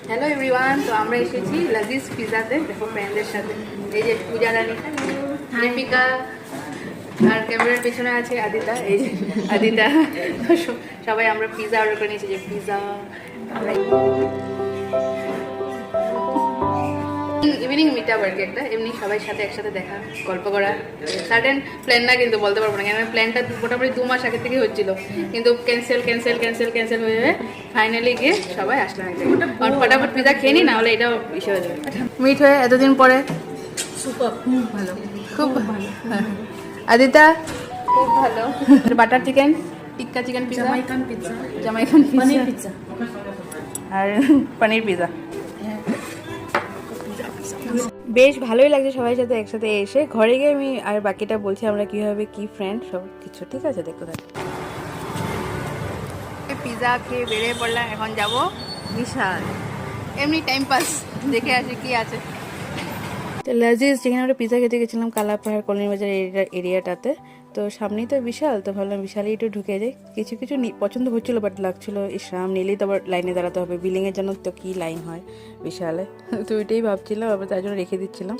Hello everyone, তো আমরা এসেছি লাজিজ পিজাতে। দেখো ফ্রেন্ডদের সাথে, এই যে পূজা রানী, দীপিকা, আর ক্যামেরার পেছনে আছে আদিতা। এই যে আদিতা। তো সবাই আমরা পিজা অর্ডার করে নিয়েছি, যে পিজা ইভিনিং মিট আপ আর কি, একটা এমনি সবাই সাথে একসাথে দেখা, গল্প করা। সার্টেন প্ল্যান না, কিন্তু বলতে পারবো না, কেন প্ল্যানটা মোটামুটি 2 মাস আগে থেকে হচ্ছিল, কিন্তু ক্যান্সেল হয়ে ফাইনালি গিয়ে সবাই আসলাম। ফটাফট পিজা খেয়ে নি, না হলে এটাও ইস্যু হয়ে যাবে। মিট হয়ে এতদিন পরে সুপার, খুব ভালো। আদিতা খুব ভালো। বাটার চিকেন, টিক্কা চিকেন পিজা, জামাইকান পিৎজা, পনির পিৎজা আর পনির পিজা। বেশ ভালোই লাগছে সবাই সাথে একসাথে এসে। ঘরে গিয়ে আমি আর বাকিটা বলছি আমরা কিভাবে কি ফ্রেন্ড সব কিছু। ঠিক আছে, দেখতে থাকি। পিজা খেয়ে বেরিয়ে পড়লাম, এখন যাব বিশাল, এমনি টাইম পাস দেখে আসি কি আছে। তো লাজিজ, যেখানে আমরা পিজা খেতে গেছিলাম কালাপাহাড় কলোনি বাজার এরিয়াটাতে, তো সামনেই তো বিশাল, তো ভাবলাম বিশালেই একটু ঢুকে যাই। কিছু পছন্দ হচ্ছিল, বাট লাগছিল ইসরাম নিলেই তো আবার লাইনে দাঁড়াতে হবে, বিলিংয়ের জন্য তো কি লাইন হয় বিশালে। তো ওইটাই ভাবছিলাম, আবার তার জন্য রেখে দিচ্ছিলাম।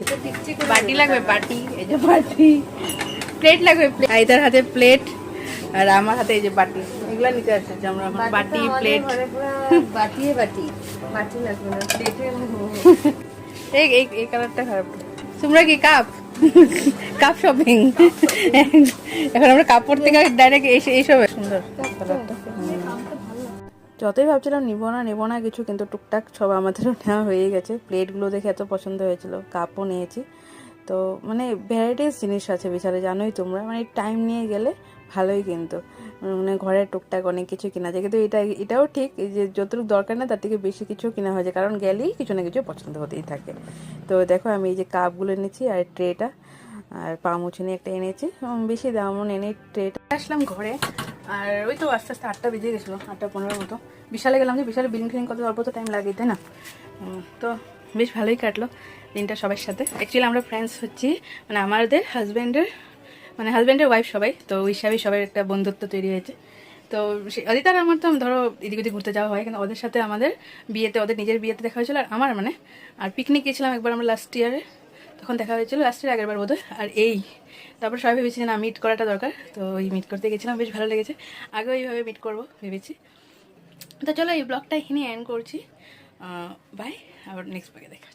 বাটি লাগবে, বাটি, এই যে বাটি, প্লেট লাগবে, আইদার হাতে প্লেট আর আমার হাতে এই যে বাটি, এগুলা নিতে আসছে যে আমরা এখন বাটি প্লেট। বাটি লাগবে না, প্লেটে এই কালারটা খারাপ। তোমরা কি কাপ কাপ শপিং? এখন আমরা কাপড় থেকে ডাইরেক্ট এইসব সুন্দর কালারটা। যতই ভাবছিলাম নেবো না কিছু, কিন্তু টুকটাক সব আমাদেরও নেওয়া হয়ে গেছে। প্লেটগুলো দেখে এত পছন্দ হয়েছিল, কাপও নিয়েছি। তো মানে ভ্যারাইটিস জিনিস আছে বিশালে, জানোই তোমরা, মানে টাইম নিয়ে গেলে ভালোই, কিন্তু মানে ঘরের টুকটাক অনেক কিছু কেনা যায়। কিন্তু এটাও ঠিক যে যতটুকু দরকার না তার থেকে বেশি কিছু কেনা হয়েছে, কারণ গেলেই কিছু না কিছু পছন্দ হতেই থাকে। তো দেখো আমি এই যে কাপগুলো এনেছি, আর ট্রেটা, আর পামুচুনি একটা এনেছি, বেশি দামও এনে ট্রেটা। আসলাম ঘরে, আর ওই তো আস্তে আস্তে 8টা বেজে গেছিলো, 8:15 মতো। বিশালে গেলাম, যে বিশালে বিলিং ফিলিং করতে অল্প তো টাইম লাগে, তাই না? তো বেশ ভালোই কাটলো দিনটা সবার সাথে। অ্যাকচুয়ালি আমরা ফ্রেন্ডস হচ্ছি, মানে আমাদের হাজব্যান্ডের ওয়াইফ সবাই, তো ওই হিসাবেই সবাই একটা বন্ধুত্ব তৈরি হয়েছে। তো অদিতার আমার তো ধরো এদিক ওদিক ঘুরতে যাওয়া হয়, কিন্তু ওদের সাথে আমাদের বিয়েতে, ওদের নিজের বিয়েতে দেখা হয়েছিল, আর আমার মানে আর পিকনিক গিয়েছিলাম একবার আমরা লাস্ট ইয়ারে, তখন দেখা হয়েছিল, লাস্ট ইয়ার আগের বার বোধহয়। আর তারপর সবাই ভেবেছি না মিট করাটা দরকার, তো ওই মিট করতে গেছিলাম, বেশ ভালো লেগেছে। আগেও এইভাবে মিট করবো ভেবেছি। তো চলো এই ব্লগটা এখানে এন্ড করছি, বাই, আবার নেক্সট ব্লগে দেখা।